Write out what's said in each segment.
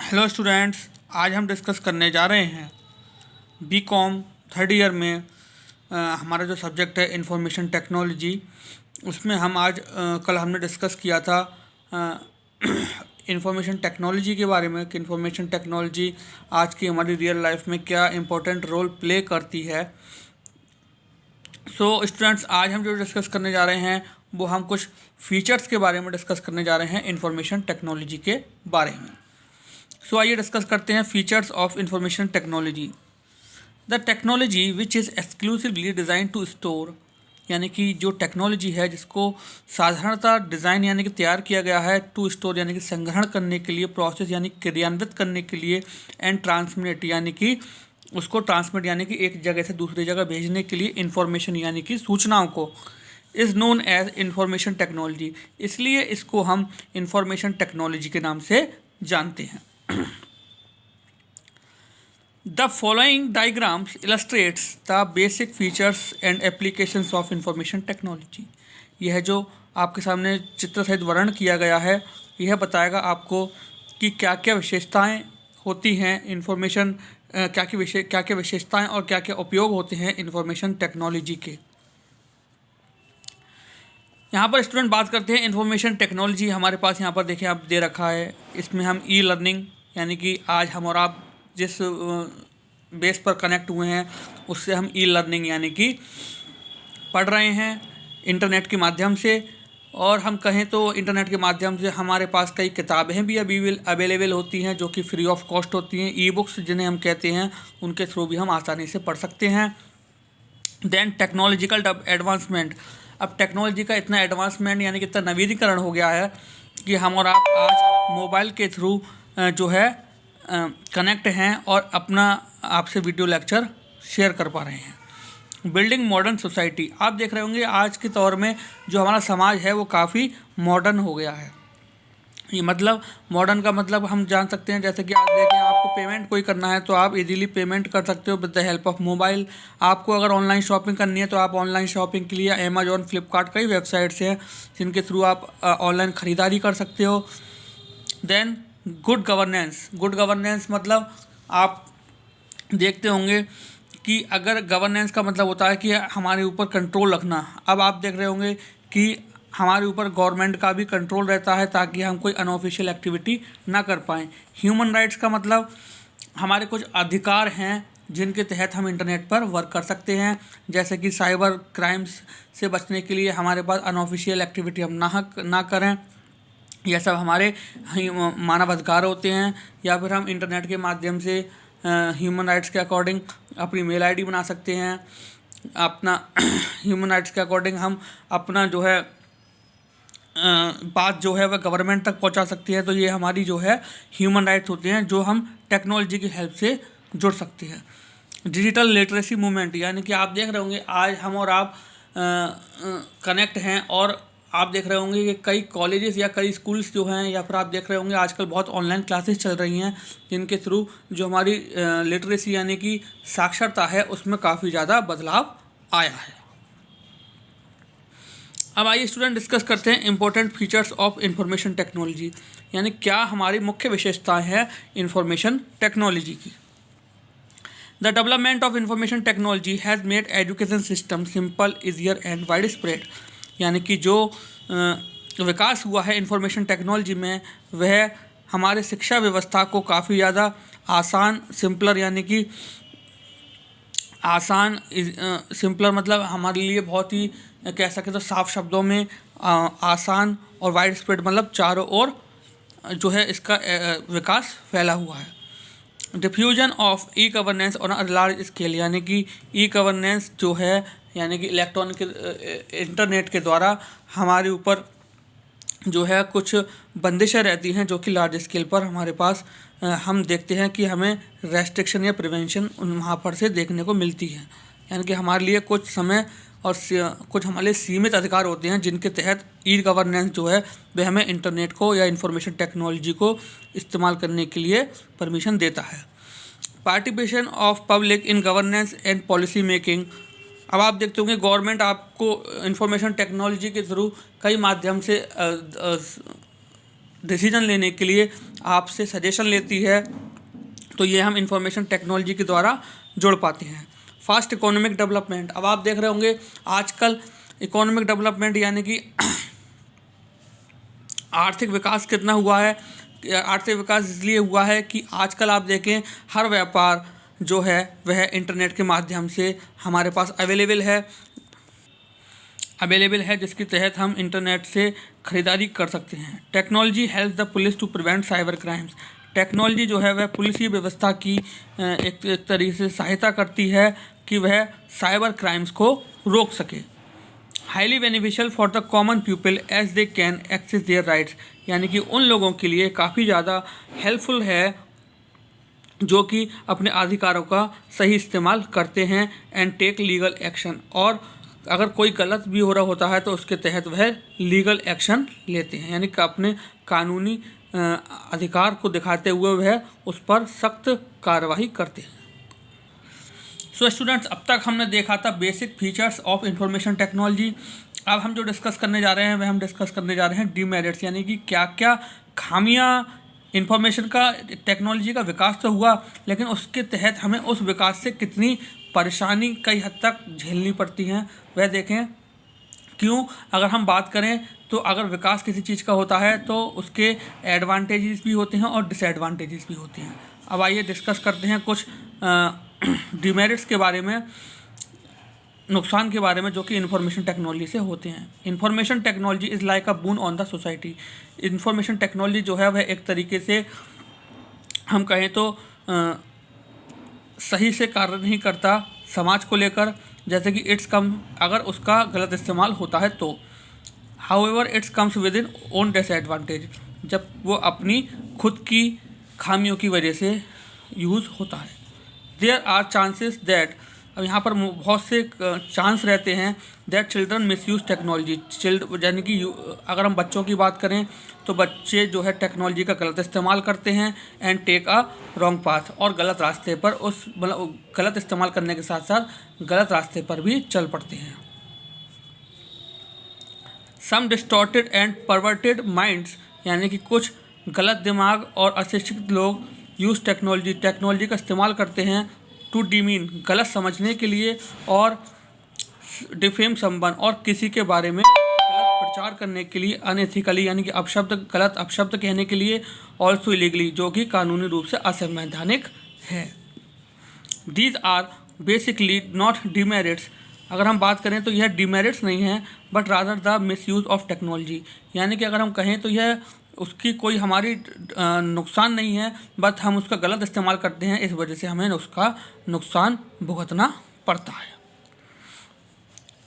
Hello students, आज हम discuss करने जा रहे हैं बीकॉम थर्ड ईयर में हमारा जो सब्जेक्ट है इंफॉर्मेशन टेक्नोलॉजी। उसमें हम आज कल हमने डिस्कस किया था इंफॉर्मेशन टेक्नोलॉजी के बारे में कि इंफॉर्मेशन टेक्नोलॉजी आज की हमारी रियल लाइफ में क्या इम्पोर्टेंट रोल प्ले करती है। सो स्टूडेंट्स, आज हम जो डिस्कस करने जा रहे हैं वो हम कुछ फीचर्स के बारे में डिस्कस करने जा रहे हैं इंफॉर्मेशन टेक्नोलॉजी के बारे में। सो आइए डिस्कस करते हैं features of information technology. The technology which is exclusively design to store, यानी कि जो टेक्नोलॉजी है जिसको साधारणतः डिज़ाइन यानी कि तैयार किया गया है टू स्टोर यानी कि संग्रहण करने के लिए, प्रोसेस यानी क्रियान्वित करने के लिए, एंड ट्रांसमिट यानी कि उसको ट्रांसमिट यानी कि एक जगह से दूसरी जगह भेजने के लिए, इंफॉर्मेशन यानी कि सूचनाओं को, is known as information technology. इसलिए इसको हम इंफॉर्मेशन टेक्नोलॉजी के नाम से जानते हैं। The following diagrams illustrates the basic features and applications of information technology। यह जो आपके सामने चित्र सहित वर्णन किया गया है, यह बताएगा आपको कि क्या क्या विशेषताएं होती हैं इंफॉर्मेशन, क्या क्या विशेषताएं और क्या क्या उपयोग होते हैं इंफॉर्मेशन टेक्नोलॉजी के। यहाँ पर स्टूडेंट बात करते हैं इंफॉर्मेशन टेक्नोलॉजी। हमारे पास यहाँ पर देखिए आप दे रखा है, इसमें हम ई लर्निंग यानी कि आज हम और आप जिस बेस पर कनेक्ट हुए हैं उससे हम ई लर्निंग यानी कि पढ़ रहे हैं इंटरनेट के माध्यम से। और हम कहें तो इंटरनेट के माध्यम से हमारे पास कई किताबें भी अवेलेबल होती हैं जो कि फ्री ऑफ कॉस्ट होती हैं। ई बुक्स जिन्हें हम कहते हैं, उनके थ्रू भी हम आसानी से पढ़ सकते हैं। Then technological advancement. अब टेक्नोलॉजी का इतना एडवांसमेंट यानी कि इतना नवीनीकरण हो गया है कि हम और आप आज मोबाइल के थ्रू जो है कनेक्ट हैं और अपना आपसे वीडियो लेक्चर शेयर कर पा रहे हैं। Building modern society. आप देख रहे होंगे आज के दौर में जो हमारा समाज है वो काफ़ी मॉडर्न हो गया है। ये मतलब मॉडर्न का मतलब हम जान सकते हैं, जैसे कि आज देखें आपको पेमेंट कोई करना है तो आप इजीली पेमेंट कर सकते हो with the help of mobile. आपको अगर ऑनलाइन शॉपिंग करनी है तो आप ऑनलाइन शॉपिंग के लिए अमेजॉन, फ्लिपकार्ट कई वेबसाइट्स हैं जिनके थ्रू आप ऑनलाइन ख़रीदारी कर सकते हो। Then good governance. Good governance मतलब आप देखते होंगे कि अगर गवर्नेंस का मतलब होता है कि हमारे ऊपर कंट्रोल रखना। अब आप देख रहे होंगे कि हमारे ऊपर गवर्नमेंट का भी कंट्रोल रहता है ताकि हम कोई अनऑफिशियल एक्टिविटी ना कर पाएँ। ह्यूमन राइट्स का मतलब हमारे कुछ अधिकार हैं जिनके तहत हम इंटरनेट पर वर्क कर सकते हैं, जैसे कि साइबर क्राइम्स से बचने के लिए हमारे पास अनऑफिशियल एक्टिविटी हम ना करें। यह सब हमारे मानव अधिकार होते हैं। या फिर हम इंटरनेट के माध्यम से ह्यूमन राइट्स के अकॉर्डिंग अपनी मेल आईडी बना सकते हैं। अपना ह्यूमन राइट्स के अकॉर्डिंग हम अपना जो है बात जो है वह गवर्नमेंट तक पहुंचा सकती है। तो ये हमारी जो है ह्यूमन राइट्स होते हैं जो हम टेक्नोलॉजी की हेल्प से जुड़ सकते हैं। डिजिटल लिटरेसी मूवमेंट, यानी कि आप देख रहे होंगे आज हम और आप कनेक्ट हैं और आप देख रहे होंगे कि कई कॉलेजेस या कई स्कूल्स जो हैं, या फिर आप देख रहे होंगे आजकल बहुत ऑनलाइन क्लासेस चल रही हैं जिनके थ्रू जो हमारी लिटरेसी यानी कि साक्षरता है उसमें काफ़ी ज़्यादा बदलाव आया है। अब आइए स्टूडेंट डिस्कस करते हैं important features of information technology, यानी क्या हमारी मुख्य विशेषताएं हैं इंफॉर्मेशन टेक्नोलॉजी की। The development of information technology has made education system simple, easier and wide spread, यानी कि जो विकास हुआ है इंफॉर्मेशन टेक्नोलॉजी में वह हमारे शिक्षा व्यवस्था को काफ़ी ज़्यादा आसान, सिंपलर यानी कि आसान, सिंपलर मतलब हमारे लिए बहुत ही कह सकें तो साफ शब्दों में आसान, और वाइड स्प्रेड मतलब चारों ओर जो है इसका विकास फैला हुआ है। Diffusion of e governance on a large scale, यानी कि ई गवर्नेंस जो है यानी कि इलेक्ट्रॉनिक इंटरनेट के द्वारा हमारे ऊपर जो है कुछ बंदिशें रहती हैं जो कि लार्ज स्केल पर हमारे पास हम देखते हैं कि हमें रेस्ट्रिक्शन या प्रिवेंशन वहाँ पर से देखने को मिलती है। यानी कि हमारे लिए कुछ समय और कुछ हमारे लिए सीमित अधिकार होते हैं जिनके तहत ई गवर्नेंस जो है वह हमें इंटरनेट को या इंफॉर्मेशन टेक्नोलॉजी को इस्तेमाल करने के लिए परमिशन देता है। Participation of public in governance and policy making. अब आप देखते होंगे गवर्नमेंट आपको इंफॉर्मेशन टेक्नोलॉजी के थ्रू कई माध्यम से डिसीजन लेने के लिए आपसे सजेशन लेती है, तो ये हम इंफॉर्मेशन टेक्नोलॉजी के द्वारा जोड़ पाते हैं। फास्ट इकोनॉमिक डेवलपमेंट, अब आप देख रहे होंगे आजकल इकोनॉमिक डेवलपमेंट यानी कि आर्थिक विकास कितना हुआ है। आर्थिक विकास इसलिए हुआ है कि आजकल आप देखें हर व्यापार जो है वह इंटरनेट के माध्यम से हमारे पास अवेलेबल है, जिसके तहत हम इंटरनेट से ख़रीदारी कर सकते हैं। Technology help the police to prevent cyber crimes, technology जो है वह पुलिस व्यवस्था की एक तरीके से सहायता करती है कि वह साइबर क्राइम्स को रोक सके। Highly beneficial for the common people as they can access their rights, यानी कि उन लोगों के लिए काफ़ी ज़्यादा हेल्पफुल है जो कि अपने अधिकारों का सही इस्तेमाल करते हैं। एंड टेक लीगल एक्शन, और अगर कोई गलत भी हो रहा होता है तो उसके तहत वह लीगल एक्शन लेते हैं, यानी कि अपने कानूनी अधिकार को दिखाते हुए वह उस पर सख्त कार्रवाई करते हैं। सो स्टूडेंट्स, अब तक हमने देखा था basic features of information technology. अब हम जो डिस्कस करने जा रहे हैं वह हम डिस्कस करने जा रहे हैं डीमेरिट्स, यानी कि क्या क्या खामियां इंफॉर्मेशन का टेक्नोलॉजी का विकास तो हुआ, लेकिन उसके तहत हमें उस विकास से कितनी परेशानी कई हद तक झेलनी पड़ती हैं वह देखें। क्यों, अगर हम बात करें तो अगर विकास किसी चीज़ का होता है तो उसके एडवांटेजेस भी होते हैं और डिसएडवांटेजेस भी होते हैं। अब आइए डिस्कस करते हैं कुछ डिमेरिट्स के बारे में, नुकसान के बारे में जो कि इंफॉर्मेशन टेक्नोलॉजी से होते हैं। Information technology is like a boon on the society, information technology जो है वह एक तरीके से हम कहें तो सही से कार्य नहीं करता समाज को लेकर, जैसे कि इट्स कम अगर उसका गलत इस्तेमाल होता है तो। However it's comes with in own disadvantage, जब वो अपनी खुद की खामियों की वजह से यूज़ होता है। देयर आर चांसेस दैट, अब यहाँ पर बहुत से चांस रहते हैं दैट चिल्ड्रन मिसयूज टेक्नोलॉजी, यानी कि अगर हम बच्चों की बात करें तो बच्चे जो है टेक्नोलॉजी का गलत इस्तेमाल करते हैं and take a wrong path, और गलत रास्ते पर उस मतलब गलत इस्तेमाल करने के साथ साथ गलत रास्ते पर भी चल पड़ते हैं। सम डिस्टॉर्टेड एंड परवर्टेड माइंड्स, यानी कि कुछ गलत दिमाग और अशिक्षित लोग यूज़ टेक्नोलॉजी का इस्तेमाल करते हैं टू डीमीन, गलत समझने के लिए, और डिफेम समवन, और किसी के बारे में गलत प्रचार करने के लिए, अनएथिकली यानी कि गलत अपशब्द कहने के लिए, ऑल्सो इलीगली जो कि कानूनी रूप से असंवैधानिक है। These are basically not demerits, अगर हम बात करें तो यह डिमेरिट्स नहीं है but rather the misuse of technology, यानी कि अगर हम कहें तो यह उसकी कोई हमारी नुकसान नहीं है, बट हम उसका गलत इस्तेमाल करते हैं, इस वजह से हमें उसका नुकसान भुगतना पड़ता है।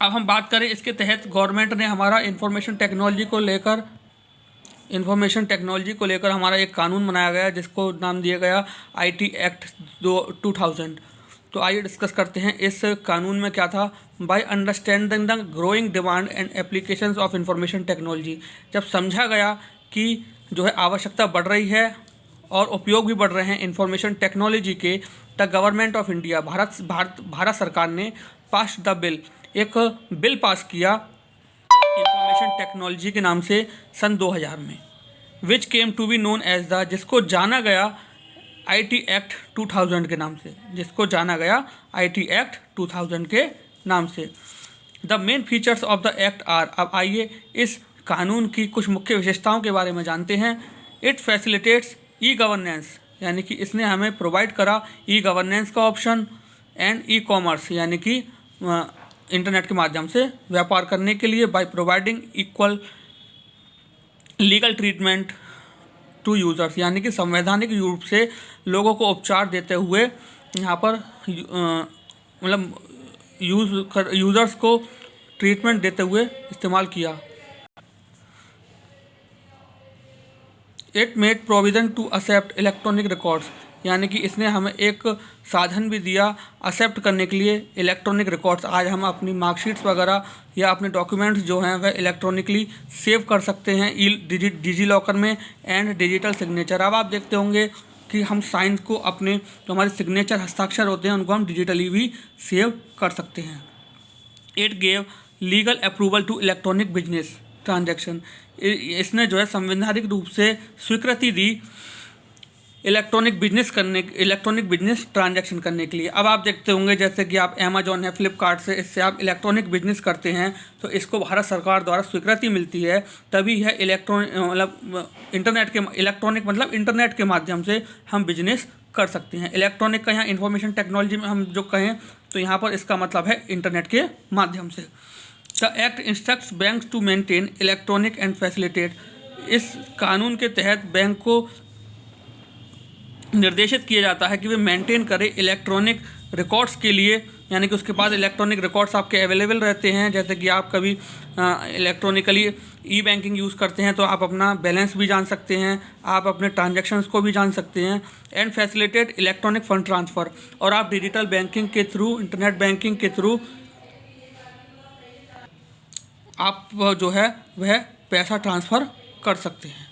अब हम बात करें इसके तहत गवर्नमेंट ने हमारा इंफॉर्मेशन टेक्नोलॉजी को लेकर हमारा एक कानून बनाया गया जिसको नाम दिया गया IT एक्ट 2000। तो आइए डिस्कस करते हैं इस कानून में क्या था। By understanding the growing demand and applications of information technology, जब समझा गया कि जो है आवश्यकता बढ़ रही है और उपयोग भी बढ़ रहे हैं इंफॉर्मेशन टेक्नोलॉजी के, the government of India, Bharat सरकार ने पास द बिल, एक बिल पास किया इंफॉर्मेशन टेक्नोलॉजी के नाम से सन 2000 में, which came to be known as the, जिसको जाना गया IT एक्ट 2000 के नाम से, IT एक्ट 2000 के नाम से। The main features of the act are, अब आइए इस कानून की कुछ मुख्य विशेषताओं के बारे में जानते हैं। इट फैसिलिटेट्स ई गवर्नेंस, यानी कि इसने हमें प्रोवाइड करा ई गवर्नेंस का ऑप्शन, एंड ई कॉमर्स, यानी कि इंटरनेट के माध्यम से व्यापार करने के लिए, by providing equal legal treatment to users, यानी कि संवैधानिक रूप से लोगों को उपचार देते हुए यहाँ पर मतलब यूज़र्स को ट्रीटमेंट देते हुए इस्तेमाल किया। It made provision to accept electronic records, यानी कि इसने हमें एक साधन भी दिया एक्सेप्ट करने के लिए इलेक्ट्रॉनिक रिकॉर्ड्स। आज हम अपनी मार्कशीट्स वगैरह या अपने डॉक्यूमेंट्स जो हैं वह इलेक्ट्रॉनिकली सेव कर सकते हैं डिजी लॉकर में, एंड डिजिटल सिग्नेचर। अब आप देखते होंगे कि हम साइन को अपने जो हमारे सिग्नेचर हस्ताक्षर होते हैं उनको हम डिजिटली भी सेव कर सकते हैं। It gave legal approval to electronic business, transaction. इसने जो है संवैधानिक रूप से स्वीकृति दी इलेक्ट्रॉनिक बिजनेस ट्रांजैक्शन करने के लिए। अब आप देखते होंगे जैसे कि आप अमेजॉन है, फ्लिपकार्ट से, इससे आप इलेक्ट्रॉनिक बिजनेस करते हैं तो इसको भारत सरकार द्वारा स्वीकृति मिलती है, तभी यह इंटरनेट के माध्यम से हम बिजनेस कर सकते हैं। इलेक्ट्रॉनिक का यहाँ इंफॉर्मेशन टेक्नोलॉजी में हम जो कहें तो यहाँ पर इसका मतलब है इंटरनेट के माध्यम से। The act instructs bank to maintain electronic and facilitate. इस कानून के तहत बैंक को निर्देशित किया जाता है कि वे मेंटेन करें इलेक्ट्रॉनिक रिकॉर्ड्स के लिए, यानी कि उसके पास इलेक्ट्रॉनिक रिकॉर्ड्स आपके अवेलेबल रहते हैं। जैसे कि आप कभी इलेक्ट्रॉनिकली ई बैंकिंग यूज़ करते हैं तो आप अपना बैलेंस भी जान सकते हैं, आप अपने ट्रांजैक्शंस को भी जान सकते हैं। And facilitate electronic fund transfer, और आप डिजिटल बैंकिंग के थ्रू, इंटरनेट बैंकिंग के थ्रू आप जो है वह पैसा ट्रांसफ़र कर सकते हैं।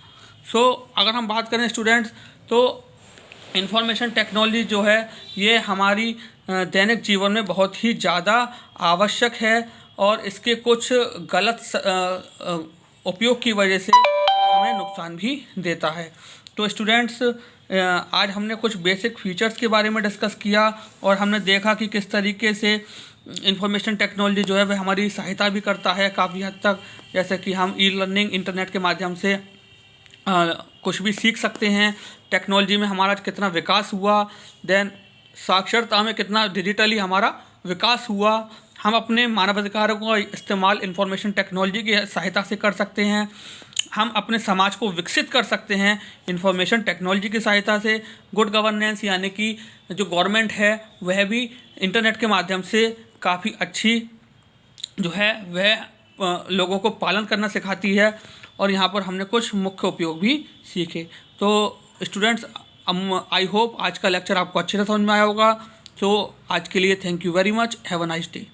अगर हम बात करें स्टूडेंट्स, तो इंफॉर्मेशन टेक्नोलॉजी जो है ये हमारी दैनिक जीवन में बहुत ही ज़्यादा आवश्यक है, और इसके कुछ गलत उपयोग की वजह से हमें नुकसान भी देता है। तो स्टूडेंट्स, आज हमने कुछ बेसिक फीचर्स के बारे में डिस्कस किया, और हमने देखा कि किस तरीके से इंफॉर्मेशन टेक्नोलॉजी जो है वह हमारी सहायता भी करता है काफ़ी हद तक। जैसे कि हम ई लर्निंग, इंटरनेट के माध्यम से कुछ भी सीख सकते हैं। टेक्नोलॉजी में हमारा कितना विकास हुआ, देन साक्षरता में कितना डिजिटली हमारा विकास हुआ। हम अपने मानवाधिकारों का इस्तेमाल इंफॉर्मेशन टेक्नोलॉजी की सहायता से कर सकते हैं। हम अपने समाज को विकसित कर सकते हैं इंफॉर्मेशन टेक्नोलॉजी की सहायता से। गुड गवर्नेंस, यानी कि जो गवर्नमेंट है वह भी इंटरनेट के माध्यम से काफ़ी अच्छी जो है वह लोगों को पालन करना सिखाती है, और यहाँ पर हमने कुछ मुख्य उपयोग भी सीखे। तो स्टूडेंट्स, आई होप आज का लेक्चर आपको अच्छे से समझ में आया होगा। तो आज के लिए thank you very much, have a nice day.